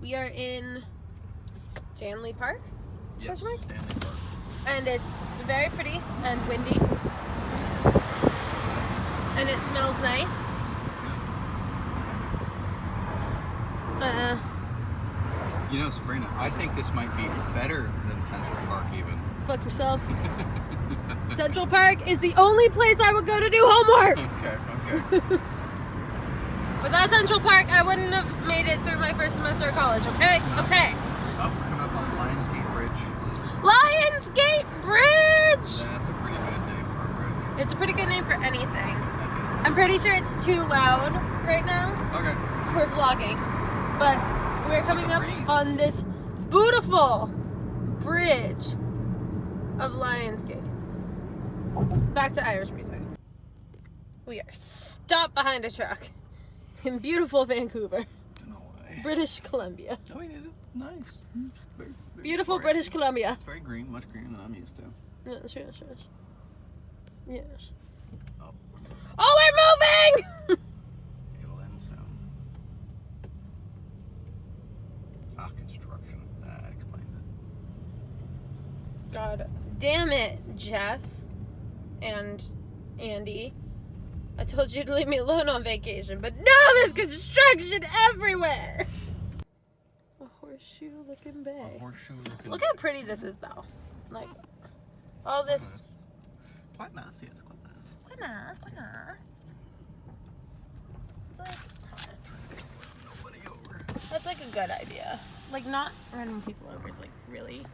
We are in Stanley Park? Yes, Stanley Park. And it's very pretty and windy. And it smells nice. You know, Sabrina, I think this might be better than Central Park even. Fuck yourself. Central Park is the only place I would go to do homework. Okay. Without Central Park, I wouldn't have made it through my first semester of college, okay? Okay. Oh, we're coming up on Lionsgate Bridge. Lionsgate Bridge! That's a pretty good name for a bridge. It's a pretty good name for anything. Okay. I'm pretty sure it's too loud right now Okay. for vlogging. But we're coming up on this beautiful bridge of Lionsgate. Back to Irish music. We are stopped behind a truck in beautiful Vancouver, No way. British Columbia. Oh, it is nice. Very Beautiful foresty. British Columbia. It's very green, much greener than I'm used to. Yes. Yes. Oh, Oh, we're moving! it'll end soon. Construction. That explains it. God damn it, Jeff and Andy. I told you to leave me alone on vacation, but no, there's construction everywhere! A horseshoe looking bay. Horseshoe looking. Look how pretty this is, though. Like, all this. Quite nice, yes, quite nice. Quite nice, quite nice. It's like, Nobody over. that's like a good idea. Like, not running people over is like really,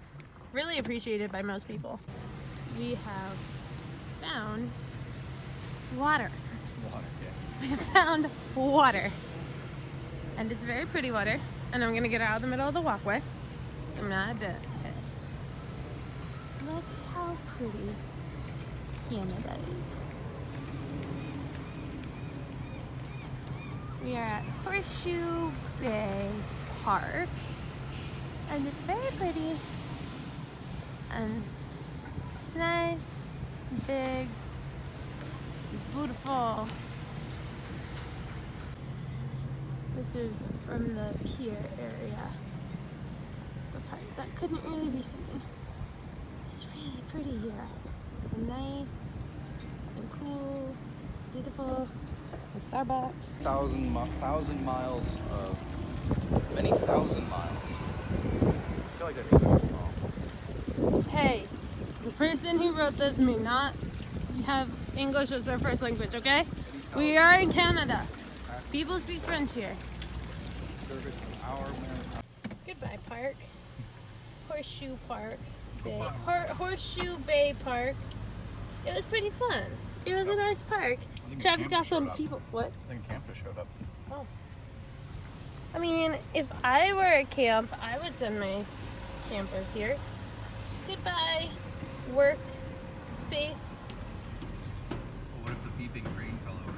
really appreciated by most people. We have found water. Water, yes. We have found water. And it's very pretty water. And I'm gonna get out of the middle of the walkway. I'm not a bit. Look how pretty Canada is. We are at Horseshoe Bay Park. And it's very pretty. And nice, big, beautiful. This is from the pier area. The part that couldn't really be seen. It's really pretty here. And nice and cool, beautiful. And Starbucks. Many thousand miles. I feel like that means small. Hey, the person who wrote this may not have English as their first language, okay? We are in Canada. People speak French here. Service an hour, minute. Goodbye, park. Horseshoe Park. Bay. Horseshoe Bay Park. It was pretty fun. It was a nice park. Travis got some people. What? I think camp just showed up. Oh. I mean, if I were a camp, I would send my campers here. Goodbye, work space. What if the beeping crane fell over?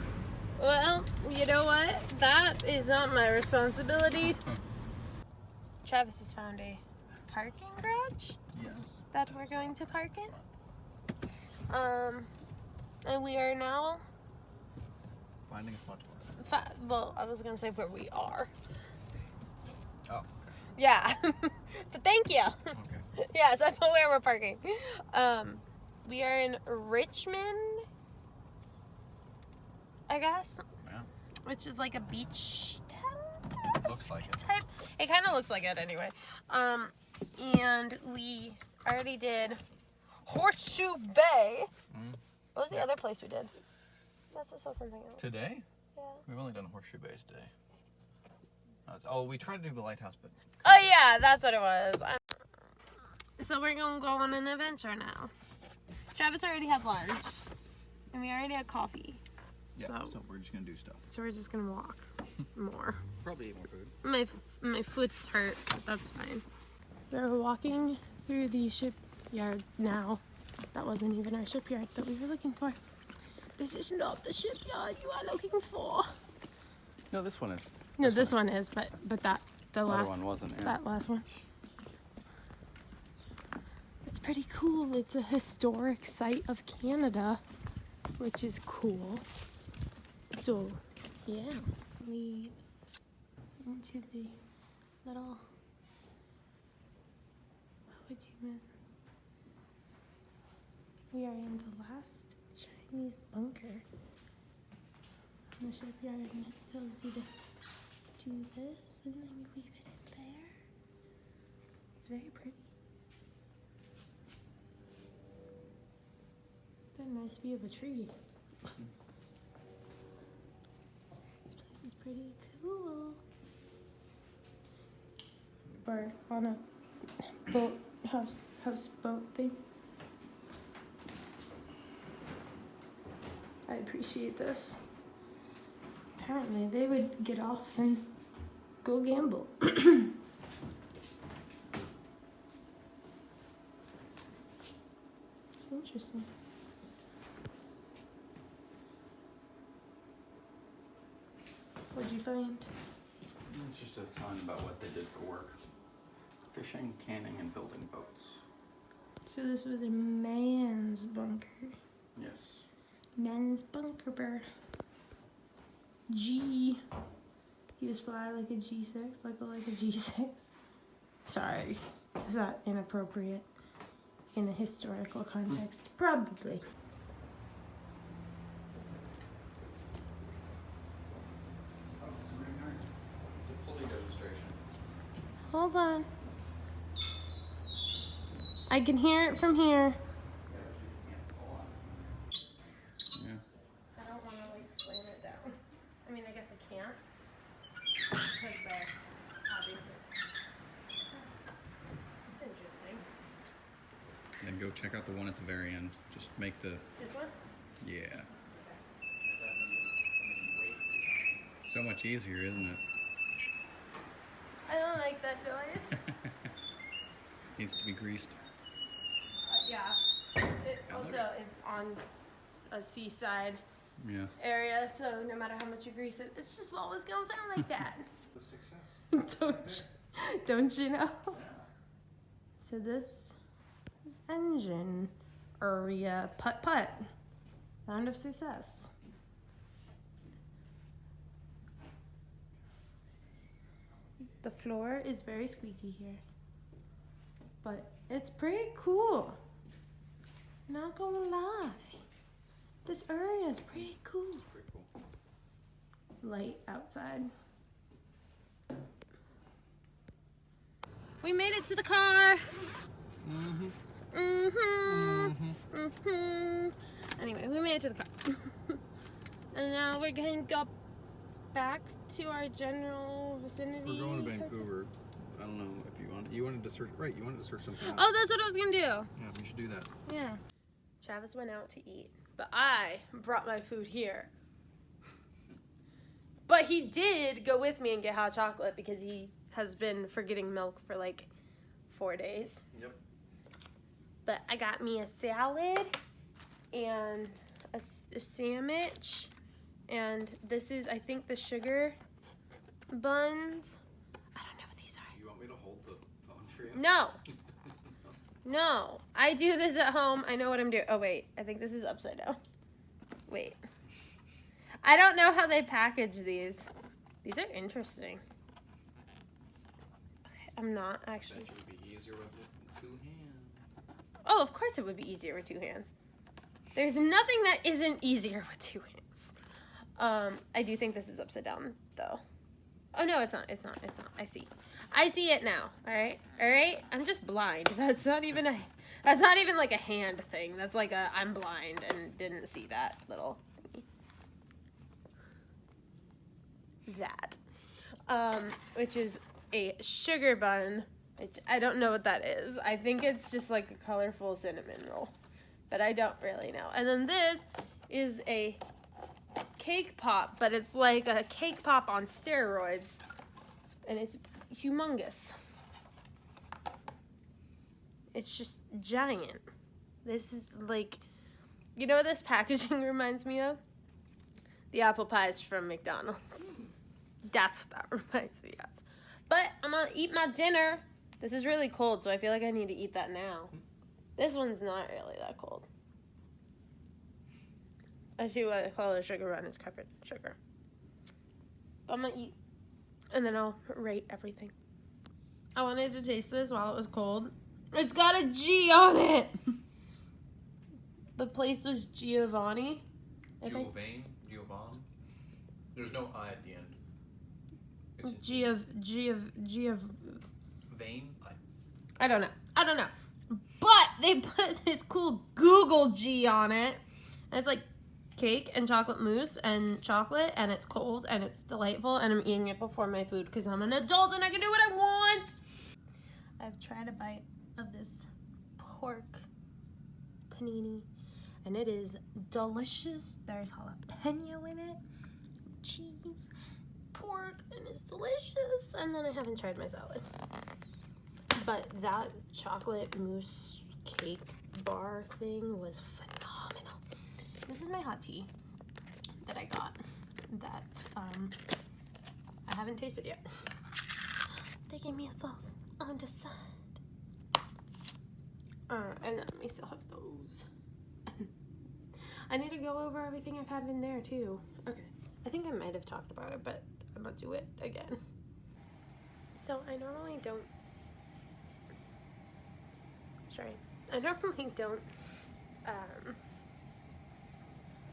Well, you know what? That is not my responsibility. Travis has found a parking garage Yes. that we're going to park in. And we are now, Finding a spot to park. well, I was gonna say where we are. Oh, okay. Yeah, but thank you. Okay. Yes, I know where we're parking. We are in Richmond, I guess, Yeah. which is like a beach town. Looks like it. Type. It kind of looks like it anyway. And we already did Horseshoe Bay. Mm. What was the other place we did? That's just something else. Today? Yeah. We've only done Horseshoe Bay today. Oh, we tried to do the lighthouse, but Oh yeah, that's what it was. So we're gonna go on an adventure now. Travis already had lunch, and we already had coffee. yeah. So we're just gonna do stuff. So we're just gonna walk more. Probably eat more food. My foot's hurt, but that's fine. We're walking through the shipyard now. That wasn't even our shipyard that we were looking for. This is not the shipyard you are looking for. No, this one is. No, this one is, but the other last one wasn't. Yeah. that last one. It's pretty cool. It's a historic site of Canada, which is cool. So, yeah, leaves into the little, what would you miss? We are in the last Chinese bunker in the shipyard, and it tells you to do this, and then you weave it in there. It's very pretty. Got a nice view of a tree. This place is pretty cool. We're on a boat, houseboat thing. I appreciate this. Apparently they would get off and go gamble. It's interesting. What'd you find? It's just a sign about what they did for work. Fishing, canning, and building boats. So this was a man's bunker. Yes. Man's bunker. G. He was fly like a G6, like a G6. Sorry, is that inappropriate in a historical context? Probably. It's a pulley demonstration. Hold on. I can hear it from here. Yeah. I don't want to like slam it down. I mean, I guess I can't. Because obviously. It's interesting. Then go check out the one at the very end. Just make the. This one? Yeah. So much easier, isn't it? I don't like that noise. Needs to be greased. Yeah. It also is on a seaside Yeah. area, so no matter how much you grease it, it's just always gonna sound like that. Success. Don't you know? So this is engine area putt. Round of success. The floor is very squeaky here, but it's pretty cool. Not gonna lie, this area is pretty cool. Pretty cool. Light outside. We made it to the car. Anyway, we made it to the car. And now we're going to go back to our general vicinity. We're going to Vancouver. I don't know if you wanted. You wanted to search. Right, you wanted to search something else. Oh, that's what I was going to do. Yeah, we should do that. Yeah. Travis went out to eat, but I brought my food here. But he did go with me and get hot chocolate because he has been forgetting milk for like 4 days. Yep. But I got me a salad and a sandwich, and this is, I think, the sugar buns. I don't know what these are. You want me to hold the phone for you? No. No. I do this at home. I know what I'm doing. Oh, wait. I think this is upside down. Wait. I don't know how they package these. These are interesting. Okay, I'm not actually. That would be easier with 2 hands. Oh, of course it would be easier with 2 hands. There's nothing that isn't easier with 2 hands. I do think this is upside down, though. Oh, no, it's not. It's not. It's not. I see it now. All right. All right. I'm just blind. That's not even like a hand thing. That's like I'm blind and didn't see that little thingy. That. Which is a sugar bun, which I don't know what that is. I think it's just like a colorful cinnamon roll, but I don't really know. And then this is a cake pop, but it's like a cake pop on steroids, and it's humongous. It's just giant. This is like, you know what this packaging reminds me of? The apple pies from McDonald's. That's what that reminds me of. But I'm gonna eat my dinner. This is really cold, so I feel like I need to eat that now. This one's not really that cold. I see what I call a sugar run. It's covered in sugar. But I'm gonna eat, and then I'll rate everything. I wanted to taste this while it was cold. It's got a G on it. The place was Giovanni. Giovanni? There's no I at the end. It's Vane? I don't know. But they put this cool Google G on it. And it's like cake and chocolate mousse and chocolate, and it's cold and it's delightful, and I'm eating it before my food because I'm an adult and I can do what I want. I've tried a bite of this pork panini, and it is delicious. There's jalapeno in it, cheese, pork, and it's delicious. And then I haven't tried my salad. But that chocolate mousse cake bar thing was phenomenal. This is my hot tea that I got that I haven't tasted yet. They gave me a sauce on the side. And then we still have those. I need to go over everything I've had in there too. Okay, I think I might have talked about it, but I'm gonna do it again. So I normally don't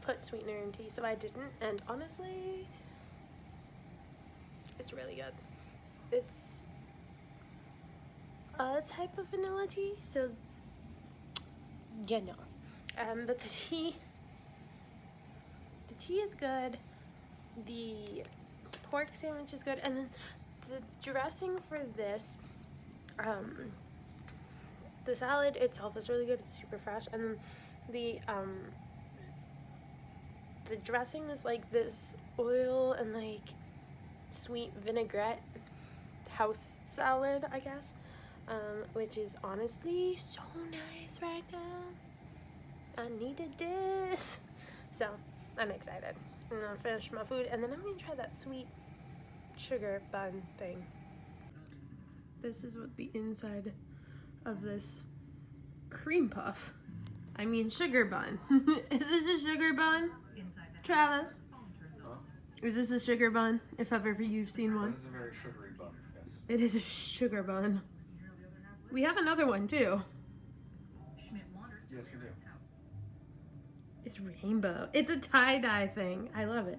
put sweetener in tea, so I didn't, and honestly, it's really good. It's a type of vanilla tea, so yeah, no. But the tea is good. The pork sandwich is good, and then the dressing for this, the salad itself is really good. It's super fresh, and then the dressing is like this oil and like sweet vinaigrette house salad, I guess, which is honestly so nice right now. I needed this, so I'm excited. I'm gonna finish my food, and then I'm gonna try that sweet sugar bun thing. This is what the inside of this cream puff, sugar bun. Is this a sugar bun, Travis? Huh? Is this a sugar bun, if ever you've seen one? This is a very sugary bun, yes. It is a sugar bun. We have another one too. Yes, we do. It's rainbow. It's a tie-dye thing. I love it.